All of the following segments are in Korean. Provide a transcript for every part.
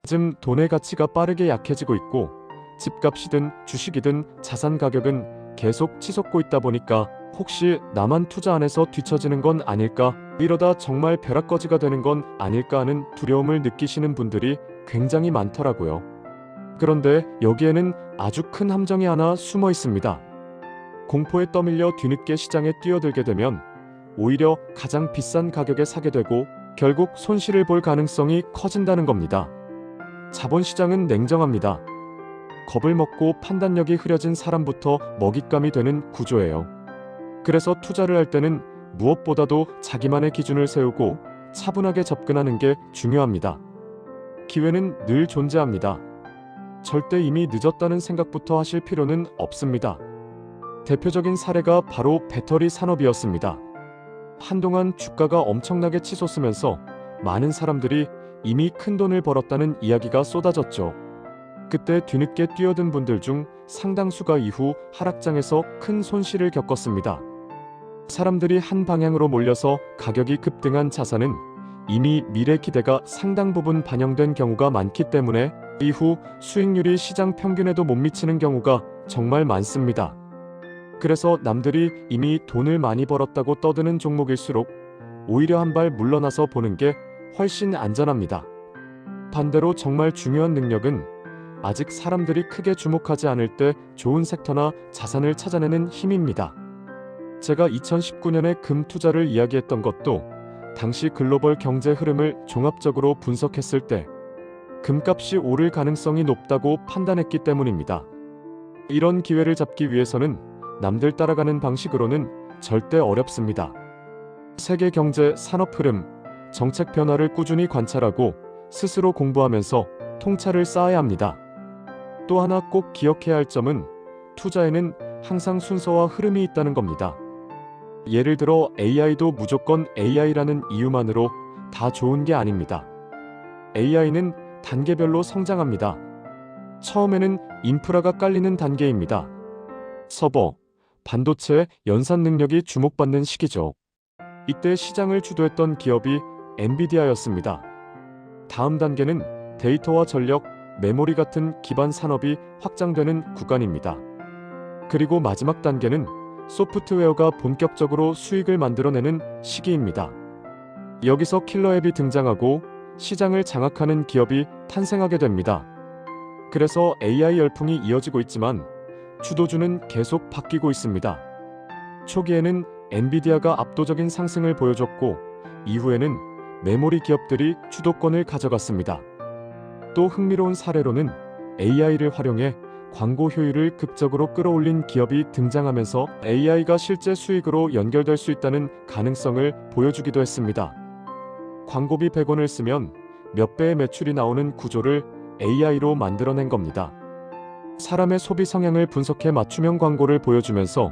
요즘 돈의 가치가 빠르게 약해지고 있고 집값이든 주식이든 자산 가격은 계속 치솟고 있다 보니까 혹시 나만 투자 안 해서 뒤처지는 건 아닐까? 이러다 정말 벼락거지가 되는 건 아닐까 하는 두려움을 느끼시는 분들이 굉장히 많더라고요. 그런데 여기에는 아주 큰 함정이 하나 숨어 있습니다. 공포에 떠밀려 뒤늦게 시장에 뛰어들게 되면 오히려 가장 비싼 가격에 사게 되고 결국 손실을 볼 가능성이 커진다는 겁니다. 자본시장은 냉정합니다. 겁을 먹고 판단력이 흐려진 사람부터 먹잇감이 되는 구조예요. 그래서 투자를 할 때는 무엇보다도 자기만의 기준을 세우고 차분하게 접근하는 게 중요합니다. 기회는 늘 존재합니다. 절대 이미 늦었다는 생각부터 하실 필요는 없습니다. 대표적인 사례가 바로 배터리 산업이었습니다. 한동안 주가가 엄청나게 치솟으면서 많은 사람들이 이미 큰 돈을 벌었다는 이야기가 쏟아졌죠. 그때 뒤늦게 뛰어든 분들 중 상당수가 이후 하락장에서 큰 손실을 겪었습니다. 사람들이 한 방향으로 몰려서 가격이 급등한 자산은 이미 미래 기대가 상당 부분 반영된 경우가 많기 때문에 이후 수익률이 시장 평균에도 못 미치는 경우가 정말 많습니다. 그래서 남들이 이미 돈을 많이 벌었다고 떠드는 종목일수록 오히려 한 발 물러나서 보는 게 훨씬 안전합니다. 반대로 정말 중요한 능력은 아직 사람들이 크게 주목하지 않을 때 좋은 섹터나 자산을 찾아내는 힘입니다. 제가 2019년에 금 투자를 이야기했던 것도 당시 글로벌 경제 흐름을 종합적으로 분석했을 때 금값이 오를 가능성이 높다고 판단했기 때문입니다. 이런 기회를 잡기 위해서는 남들 따라가는 방식으로는 절대 어렵습니다. 세계 경제 산업 흐름, 정책 변화를 꾸준히 관찰하고 스스로 공부하면서 통찰을 쌓아야 합니다. 또 하나 꼭 기억해야 할 점은 투자에는 항상 순서와 흐름이 있다는 겁니다. 예를 들어 AI도 무조건 AI라는 이유만으로 다 좋은 게 아닙니다. AI는 단계별로 성장합니다. 처음에는 인프라가 깔리는 단계입니다. 서버, 반도체, 연산 능력이 주목받는 시기죠. 이때 시장을 주도했던 기업이 엔비디아였습니다. 다음 단계는 데이터와 전력, 메모리 같은 기반 산업이 확장되는 구간입니다. 그리고 마지막 단계는 소프트웨어가 본격적으로 수익을 만들어내는 시기입니다. 여기서 킬러 앱이 등장하고 시장을 장악하는 기업이 탄생하게 됩니다. 그래서 AI 열풍이 이어지고 있지만 주도주는 계속 바뀌고 있습니다. 초기에는 엔비디아가 압도적인 상승을 보여줬고 이후에는 메모리 기업들이 주도권을 가져갔습니다. 또 흥미로운 사례로는 AI를 활용해 광고 효율을 급적으로 끌어올린 기업이 등장하면서 AI가 실제 수익으로 연결될 수 있다는 가능성을 보여주기도 했습니다. 광고비 100원을 쓰면 몇 배의 매출이 나오는 구조를 AI로 만들어낸 겁니다. 사람의 소비 성향을 분석해 맞춤형 광고를 보여주면서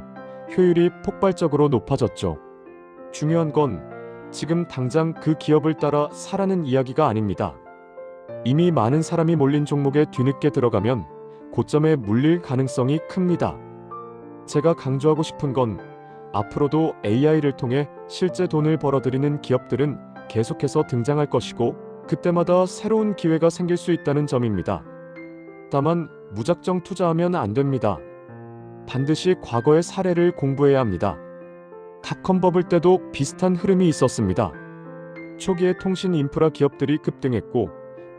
효율이 폭발적으로 높아졌죠. 중요한 건 지금 당장 그 기업을 따라 사라는 이야기가 아닙니다. 이미 많은 사람이 몰린 종목에 뒤늦게 들어가면 고점에 물릴 가능성이 큽니다. 제가 강조하고 싶은 건 앞으로도 AI를 통해 실제 돈을 벌어들이는 기업들은 계속해서 등장할 것이고 그때마다 새로운 기회가 생길 수 있다는 점입니다. 다만 무작정 투자하면 안 됩니다. 반드시 과거의 사례를 공부해야 합니다. 닷컴 버블 때도 비슷한 흐름이 있었습니다. 초기에 통신 인프라 기업들이 급등했고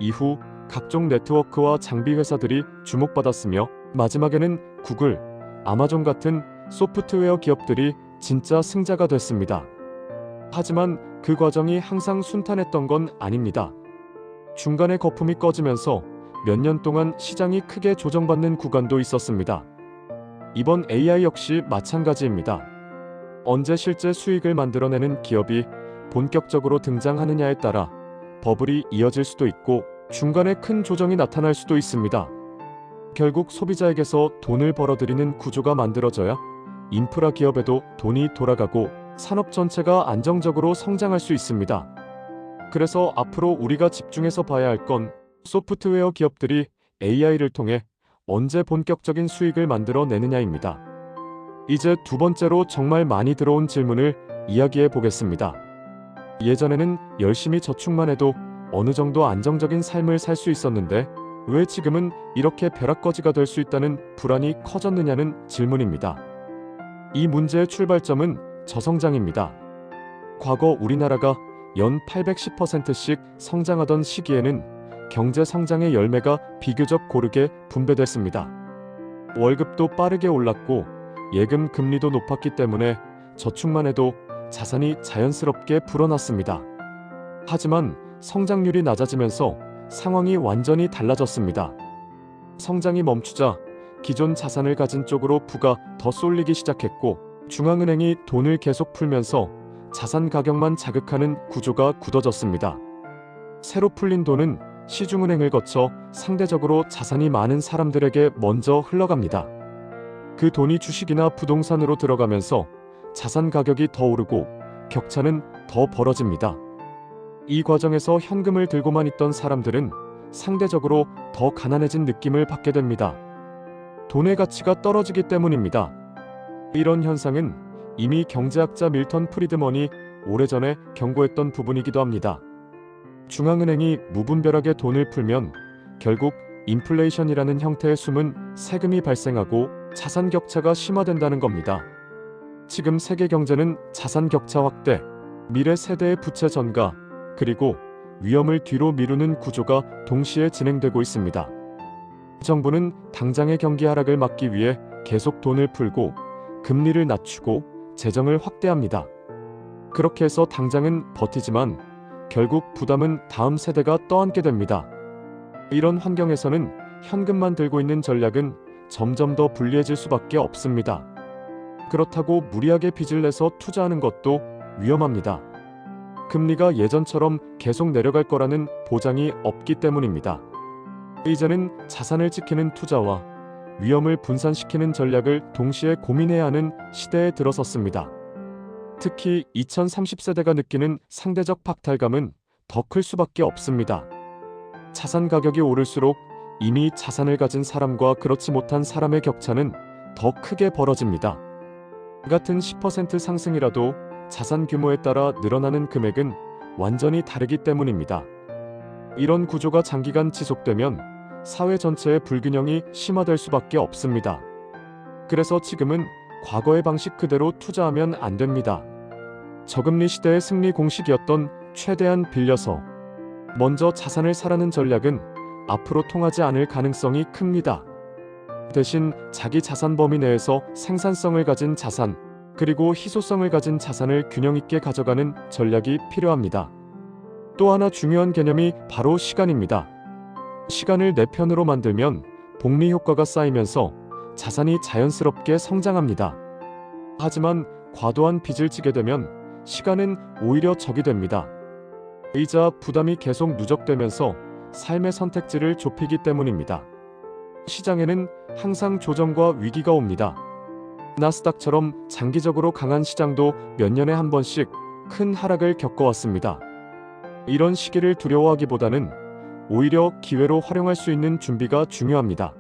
이후 각종 네트워크와 장비 회사들이 주목받았으며 마지막에는 구글, 아마존 같은 소프트웨어 기업들이 진짜 승자가 됐습니다. 하지만 그 과정이 항상 순탄했던 건 아닙니다. 중간에 거품이 꺼지면서 몇 년 동안 시장이 크게 조정받는 구간도 있었습니다. 이번 AI 역시 마찬가지입니다. 언제 실제 수익을 만들어내는 기업이 본격적으로 등장하느냐에 따라 버블이 이어질 수도 있고 중간에 큰 조정이 나타날 수도 있습니다. 결국 소비자에게서 돈을 벌어들이는 구조가 만들어져야 인프라 기업에도 돈이 돌아가고 산업 전체가 안정적으로 성장할 수 있습니다. 그래서 앞으로 우리가 집중해서 봐야 할 건 소프트웨어 기업들이 AI를 통해 언제 본격적인 수익을 만들어내느냐입니다. 이제 두 번째로 정말 많이 들어온 질문을 이야기해 보겠습니다. 예전에는 열심히 저축만 해도 어느 정도 안정적인 삶을 살 수 있었는데 왜 지금은 이렇게 벼락거지가 될 수 있다는 불안이 커졌느냐는 질문입니다. 이 문제의 출발점은 저성장입니다. 과거 우리나라가 연 810%씩 성장하던 시기에는 경제 성장의 열매가 비교적 고르게 분배됐습니다. 월급도 빠르게 올랐고 예금 금리도 높았기 때문에 저축만 해도 자산이 자연스럽게 불어났습니다. 하지만 성장률이 낮아지면서 상황이 완전히 달라졌습니다. 성장이 멈추자 기존 자산을 가진 쪽으로 부가 더 쏠리기 시작했고 중앙은행이 돈을 계속 풀면서 자산 가격만 자극하는 구조가 굳어졌습니다. 새로 풀린 돈은 시중은행을 거쳐 상대적으로 자산이 많은 사람들에게 먼저 흘러갑니다. 그 돈이 주식이나 부동산으로 들어가면서 자산 가격이 더 오르고 격차는 더 벌어집니다. 이 과정에서 현금을 들고만 있던 사람들은 상대적으로 더 가난해진 느낌을 받게 됩니다. 돈의 가치가 떨어지기 때문입니다. 이런 현상은 이미 경제학자 밀턴 프리드먼이 오래전에 경고했던 부분이기도 합니다. 중앙은행이 무분별하게 돈을 풀면 결국 인플레이션이라는 형태의 숨은 세금이 발생하고 자산 격차가 심화된다는 겁니다. 지금 세계 경제는 자산 격차 확대, 미래 세대의 부채 전가, 그리고 위험을 뒤로 미루는 구조가 동시에 진행되고 있습니다. 정부는 당장의 경기 하락을 막기 위해 계속 돈을 풀고 금리를 낮추고 재정을 확대합니다. 그렇게 해서 당장은 버티지만 결국 부담은 다음 세대가 떠안게 됩니다. 이런 환경에서는 현금만 들고 있는 전략은 점점 더 불리해질 수밖에 없습니다. 그렇다고 무리하게 빚을 내서 투자하는 것도 위험합니다. 금리가 예전처럼 계속 내려갈 거라는 보장이 없기 때문입니다. 이제는 자산을 지키는 투자와 위험을 분산시키는 전략을 동시에 고민해야 하는 시대에 들어섰습니다. 특히 2030세대가 느끼는 상대적 박탈감은 더 클 수밖에 없습니다. 자산 가격이 오를수록 이미 자산을 가진 사람과 그렇지 못한 사람의 격차는 더 크게 벌어집니다. 같은 10% 상승이라도 자산 규모에 따라 늘어나는 금액은 완전히 다르기 때문입니다. 이런 구조가 장기간 지속되면 사회 전체의 불균형이 심화될 수밖에 없습니다. 그래서 지금은 과거의 방식 그대로 투자하면 안 됩니다. 저금리 시대의 승리 공식이었던 최대한 빌려서 먼저 자산을 사라는 전략은 앞으로 통하지 않을 가능성이 큽니다. 대신 자기 자산 범위 내에서 생산성을 가진 자산, 그리고 희소성을 가진 자산을 균형 있게 가져가는 전략이 필요합니다. 또 하나 중요한 개념이 바로 시간입니다. 시간을 내 편으로 만들면 복리 효과가 쌓이면서 자산이 자연스럽게 성장합니다. 하지만 과도한 빚을 지게 되면 시간은 오히려 적이 됩니다. 이자 부담이 계속 누적되면서 삶의 선택지를 좁히기 때문입니다. 시장에는 항상 조정과 위기가 옵니다. 나스닥처럼 장기적으로 강한 시장도 몇 년에 한 번씩 큰 하락을 겪어왔습니다. 이런 시기를 두려워하기보다는 오히려 기회로 활용할 수 있는 준비가 중요합니다.